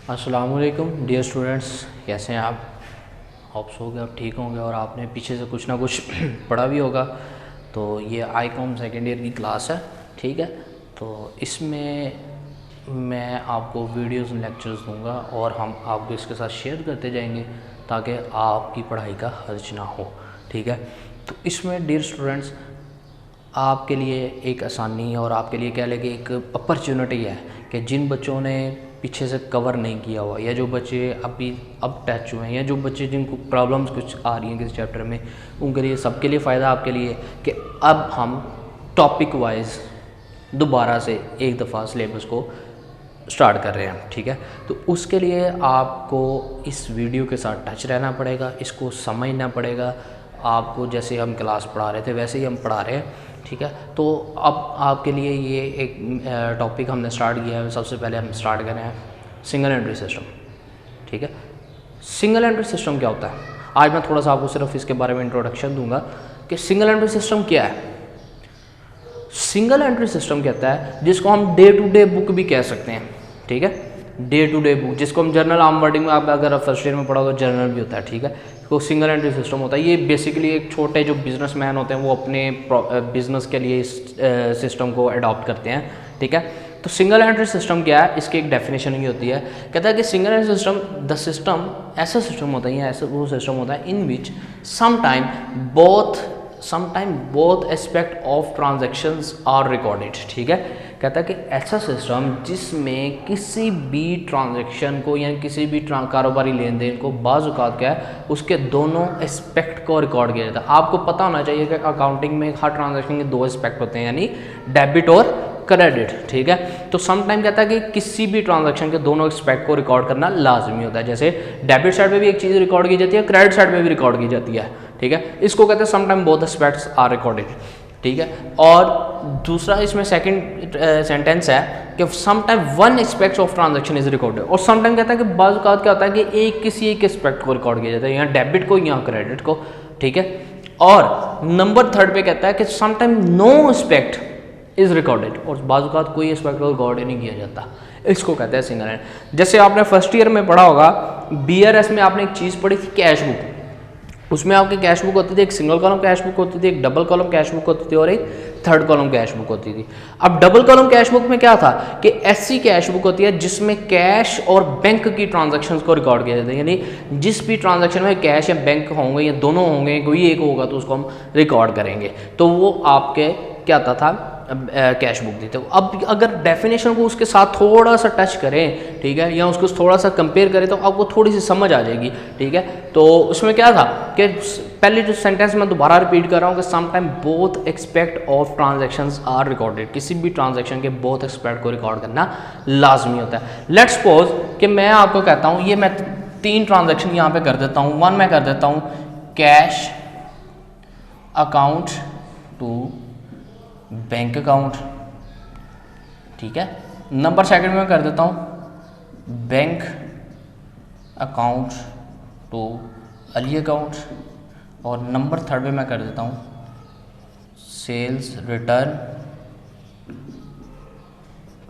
अस्सलाम वालेकुम dear students, कैसे हैं आप? होप्स हो गए आप ठीक होंगे और आपने पीछे से कुछ ना कुछ पढ़ा भी होगा। तो ये आईकॉम सेकेंड ईयर की क्लास है, ठीक है। तो इसमें मैं आपको वीडियोस लेक्चर्स दूंगा और हम आपको इसके साथ शेयर करते जाएंगे ताकि आपकी पढ़ाई का हर्ज ना हो, ठीक है। तो इसमें डियर स्टूडेंट्स आपके लिए एक आसानी और आपके लिए कह लें कि एक अपॉर्चुनिटी है कि जिन बच्चों ने पीछे से कवर नहीं किया हुआ या जो बच्चे अभी अब टच हुए हैं या जो बच्चे जिनको प्रॉब्लम्स कुछ आ रही हैं किसी चैप्टर में, उनके लिए सबके लिए फ़ायदा आपके लिए कि अब हम टॉपिक वाइज दोबारा से एक दफ़ा सिलेबस को स्टार्ट कर रहे हैं, ठीक है। तो उसके लिए आपको इस वीडियो के साथ टच रहना पड़ेगा, इसको समझना पड़ेगा। आपको जैसे हम क्लास पढ़ा रहे थे वैसे ही हम पढ़ा रहे हैं, ठीक है। तो अब आपके लिए ये एक टॉपिक हमने स्टार्ट किया है। सबसे पहले हम स्टार्ट कर रहे हैं सिंगल एंट्री सिस्टम, ठीक है। सिंगल एंट्री सिस्टम क्या होता है? आज मैं थोड़ा सा आपको सिर्फ इसके बारे में इंट्रोडक्शन दूंगा कि सिंगल एंट्री सिस्टम क्या है। सिंगल एंट्री सिस्टम कहता है जिसको हम डे टू डे बुक भी कह सकते हैं, ठीक है। डे टू डे बुक जिसको हम जर्नल, आम वर्डिंग में आप अगर फर्स्ट ईयर में पढ़ा तो जर्नल भी होता है, ठीक है। तो सिंगल एंट्री सिस्टम होता है। ये बेसिकली एक छोटे जो बिजनेसमैन होते हैं वो अपने बिजनेस के लिए इस सिस्टम को अडॉप्ट करते हैं, ठीक है। तो सिंगल एंट्री सिस्टम क्या है, इसकी एक डेफिनेशन ही होती है। कहता है कि single entry system the system ऐसा सिस्टम होता है, ऐसा वो सिस्टम होता है in which sometime both aspect of transactions are recorded, ठीक है। कहता है कि ऐसा सिस्टम जिसमें किसी भी ट्रांजैक्शन को या किसी भी कारोबारी लेन देन को बाज़ औक़ात क्या है उसके दोनों एस्पेक्ट को रिकॉर्ड किया जाता है। आपको पता होना चाहिए कि अकाउंटिंग में हर ट्रांजैक्शन के दो एस्पेक्ट होते हैं, यानी डेबिट और क्रेडिट, ठीक है। तो समटाइम कहता है कि किसी भी ट्रांजैक्शन के दोनों एस्पेक्ट को रिकॉर्ड करना लाजमी होता है। जैसे डेबिट साइड में भी एक चीज़ रिकॉर्ड की जाती है, क्रेडिट साइड में भी रिकॉर्ड की जाती है, ठीक है। इसको कहते हैं sometime both aspects are recorded, ठीक है। और दूसरा इसमें सेकंड सेंटेंस है कि sometime one aspect of transaction is recorded, और समटाइम कहता है कि बाज़ औक़ात क्या होता है कि किसी एक एस्पेक्ट को रिकॉर्ड किया जाता है, यहाँ डेबिट को यहाँ क्रेडिट को, ठीक है। और नंबर थर्ड पे कहता है कि sometime no aspect is recorded, और बाज़ औक़ात कोई एस्पेक्ट को रिकॉर्ड ही नहीं किया जाता। इसको कहते हैं सिंगल एंट्री। जैसे आपने फर्स्ट ईयर में पढ़ा होगा, BRS में आपने एक चीज़ पढ़ी थी कैश बुक। उसमें आपकी कैश बुक होती थी, एक सिंगल कॉलम कैश बुक होती थी, एक डबल कॉलम कैश बुक होती थी और एक थर्ड कॉलम कैश बुक होती थी। अब डबल कॉलम कैश बुक में क्या था कि ऐसी कैश बुक होती है जिसमें कैश और बैंक की ट्रांजैक्शंस को रिकॉर्ड किया जाता है, यानी जिस भी ट्रांजैक्शन में कैश या बैंक होंगे या दोनों होंगे, कोई एक होगा तो उसको हम रिकॉर्ड करेंगे। तो वो आपके क्या था कैश बुक दी। तो अब अगर डेफिनेशन को उसके साथ थोड़ा सा टच करें, ठीक है, या उसको थोड़ा सा कंपेयर करें तो आपको थोड़ी सी समझ आ जाएगी, ठीक है। तो उसमें क्या था कि पहले जो सेंटेंस मैं दोबारा रिपीट कर रहा हूँ कि sometime both expect of transactions are recorded, किसी भी ट्रांजैक्शन के बोथ एक्सपेक्ट को रिकॉर्ड करना लाजमी होता है। लेट्स सपोज कि मैं आपको कहता हूँ, ये मैं 3 ट्रांजैक्शन यहाँ पे कर देता हूँ। वन मैं कर देता हूँ cash account to bank account, ठीक है। नंबर सेकंड में कर देता हूँ bank account to Ali account, और नंबर थर्ड में मैं कर देता हूँ sales return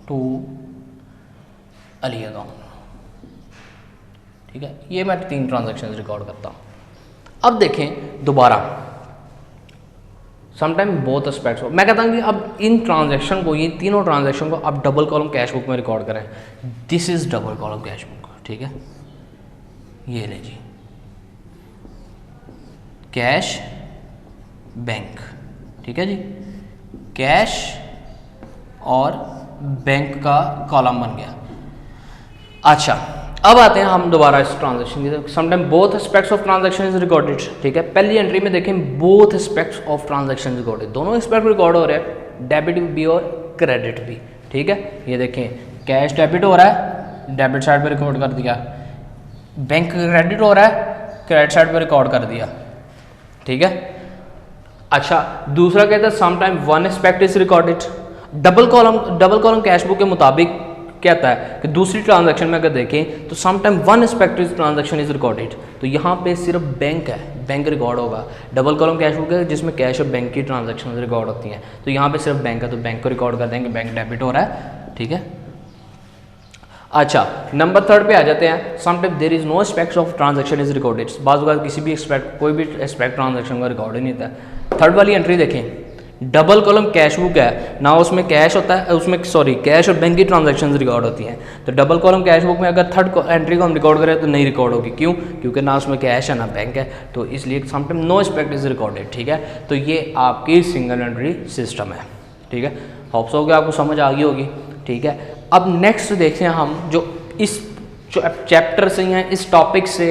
to Ali account, ठीक है। ये मैं 3 ट्रांजैक्शन रिकॉर्ड करता हूँ। अब देखें दोबारा, समटाइम बोथ एस्पेक्ट्स, मैं कहता हूँ कि अब इन ट्रांजैक्शन को, ये तीनों ट्रांजैक्शन को आप डबल कॉलम कैश बुक में रिकॉर्ड करें। This is double column cash book, ठीक है। ये ले जी कैश बैंक, ठीक है जी, कैश और बैंक का कॉलम बन गया। अच्छा, अब आते हैं हम दोबारा इस ट्रांजैक्शन की। Sometime both aspects of transaction is recorded, ठीक है। पहली एंट्री में देखें both aspects of transaction recorded, दोनों एस्पेक्ट रिकॉर्ड हो रहे हैं, डेबिट भी और क्रेडिट भी, ठीक है। ये देखें कैश डेबिट हो रहा है, डेबिट साइड पे रिकॉर्ड कर दिया, बैंक क्रेडिट हो रहा है, क्रेडिट साइड पे रिकॉर्ड कर दिया, ठीक है। अच्छा, दूसरा कहता है sometime one aspect is recorded. Double column cash book के मुताबिक कहता है कि दूसरी ट्रांजैक्शन में अगर देखें तो sometime one aspect is transaction is recorded, तो यहाँ पे सिर्फ बैंक है, बैंक रिकॉर्ड होगा। डबल कॉलम कैश बुक है जिसमें कैश और बैंक की ट्रांजैक्शन रिकॉर्ड होती हैं, तो यहाँ पे सिर्फ बैंक है, तो बैंक को रिकॉर्ड कर देंगे, बैंक डेबिट हो रहा है, ठीक है। अच्छा, नंबर 3 पे आ जाते हैं। Sometime there is no aspects of transaction is recorded. बाज़ बार किसी भी एस्पेक्ट, कोई भी एस्पेक्ट ट्रांजैक्शन का रिकॉर्ड ही नहीं होता। थर्ड वाली एंट्री देखें, डबल कॉलम कैश बुक है ना, उसमें कैश होता है, उसमें सॉरी कैश और बैंक की ट्रांजैक्शंस रिकॉर्ड होती हैं। तो डबल कॉलम कैश बुक में अगर थर्ड एंट्री को हम रिकॉर्ड करें तो नहीं रिकॉर्ड होगी। क्यों? क्योंकि ना उसमें कैश है ना बैंक है, तो इसलिए sometime no aspect is recorded. ठीक है, तो ये आपकी सिंगल एंट्री सिस्टम है। ठीक है, होप्स हो कि आपको समझ आ गई होगी। ठीक है, अब नेक्स्ट देखते हैं हम जो इस चैप्टर से या इस टॉपिक से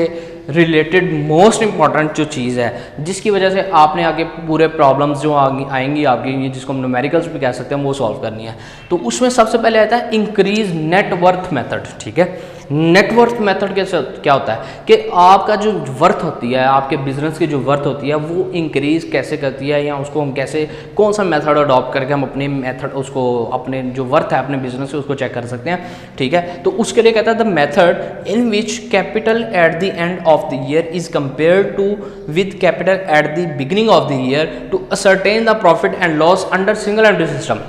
रिलेटेड मोस्ट इंपॉर्टेंट जो चीज़ है, जिसकी वजह से आपने आगे पूरे प्रॉब्लम्स जो आएंगी आपकी, ये जिसको हम न्यूमेरिकल्स भी कह सकते हैं, वो सॉल्व करनी है। तो उसमें सबसे पहले आता है इंक्रीज नेटवर्थ मेथड। ठीक है, नेटवर्थ मेथड के क्या होता है कि आपका जो वर्थ होती है, आपके बिजनेस की जो वर्थ होती है वो इंक्रीज कैसे करती है, या उसको हम कैसे, कौन सा मेथड अडॉप्ट करके हम अपने मेथड, उसको अपने जो वर्थ है अपने बिजनेस से उसको चेक कर सकते हैं। ठीक है, तो उसके लिए कहता है the method in which capital at the end of the year is compare to with capital at the beginning of the year to ascertain the profit and loss under single entry system.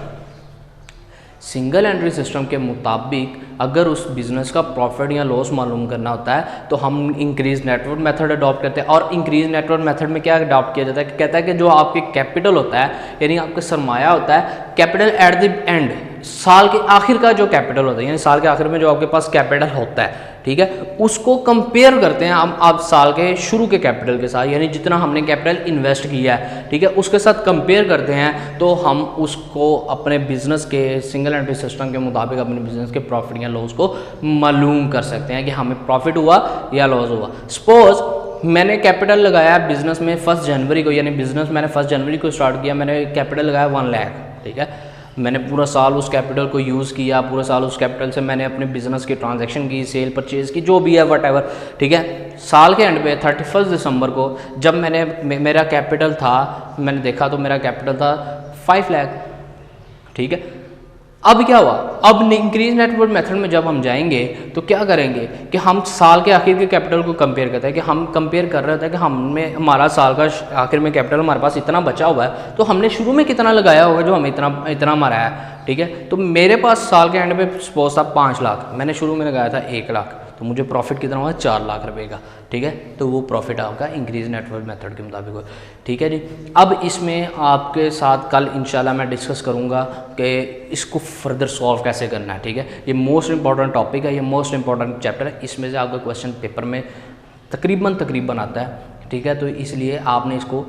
Single entry system के मुताबिक अगर उस business का profit या loss मालूम करना होता है तो हम इंक्रीज नेटवर्थ मेथड अडॉप्ट करते हैं। और इंक्रीज नेटवर्थ मेथड में क्या अडॉप्ट किया जाता है कि कहता है कि जो आपके कैपिटल होता है, यानी आपका सरमाया होता है, कैपिटल एट द एंड, साल के आखिर का जो कैपिटल होता है, यानी साल के आखिर में जो आपके पास कैपिटल होता है, ठीक है, उसको कंपेयर करते हैं हम आप साल के शुरू के कैपिटल के साथ, यानी जितना हमने कैपिटल इन्वेस्ट किया है, ठीक है, उसके साथ कंपेयर करते हैं। तो हम उसको अपने बिजनेस के सिंगल एंट्री सिस्टम के मुताबिक अपने बिजनेस के प्रॉफिट या लॉस को मालूम कर सकते हैं कि हमें प्रॉफिट हुआ या लॉस हुआ। सपोज मैंने कैपिटल लगाया बिजनेस में 1 जनवरी को, यानी बिजनेस मैंने 1 जनवरी को स्टार्ट किया, मैंने कैपिटल लगाया 1 लाख। ठीक है, मैंने पूरा साल उस कैपिटल को यूज़ किया, पूरा साल उस कैपिटल से मैंने अपने बिजनेस की ट्रांजैक्शन की, सेल परचेज़ की, जो भी है वट। ठीक है, साल के एंड पे 31 दिसंबर को जब मेरा कैपिटल था, मैंने देखा तो मेरा कैपिटल था 5 लाख। ठीक है, अब क्या हुआ, अब इंक्रीज नेटवर्थ मेथड में जब हम जाएंगे तो क्या करेंगे कि हम साल के आखिर के कैपिटल को कंपेयर करते हैं, कि हम कंपेयर कर रहे होते हैं कि हमें हमारा साल का आखिर में कैपिटल हमारे पास इतना बचा हुआ है, तो हमने शुरू में कितना लगाया होगा जो हमें इतना हमारा है। ठीक है, तो मेरे पास साल के एंड में सपोज था 5 लाख, मैंने शुरू में लगाया था 1 लाख, तो मुझे प्रॉफिट कितना हुआ 4 लाख रुपए का। ठीक है, तो वो प्रॉफिट आपका इंक्रीज नेटवर्थ मेथड के मुताबिक हो। ठीक है जी, अब इसमें आपके साथ कल इंशाल्लाह मैं डिस्कस करूँगा कि इसको फर्दर सॉल्व कैसे करना है। ठीक है, ये मोस्ट इंपॉर्टेंट टॉपिक है, ये मोस्ट इंपॉर्टेंट चैप्टर है, इसमें से आपका क्वेश्चन पेपर में तकरीबन आता है। ठीक है, तो इसलिए आपने इसको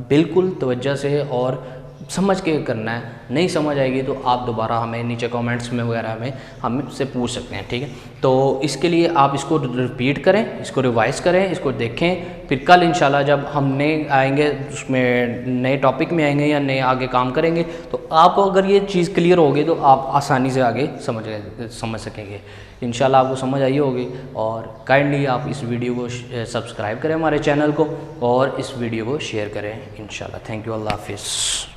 बिल्कुल तवज्जो से और समझ के करना है। नहीं समझ आएगी तो आप दोबारा हमें नीचे कमेंट्स में वगैरह में हमसे पूछ सकते हैं। ठीक है, तो इसके लिए आप इसको रिपीट करें, इसको रिवाइज करें, इसको देखें, फिर कल इंशाल्लाह जब हम नए आएंगे उसमें नए टॉपिक में आएंगे या नए आगे काम करेंगे, तो आपको अगर ये चीज़ क्लियर होगी तो आप आसानी से आगे समझ सकेंगे। इंशाल्लाह आपको समझ आई होगी। और काइंडली आप इस वीडियो को सब्सक्राइब करें हमारे चैनल को, और इस वीडियो को शेयर करें इंशाल्लाह। थैंक यू, अल्लाह हाफिज़।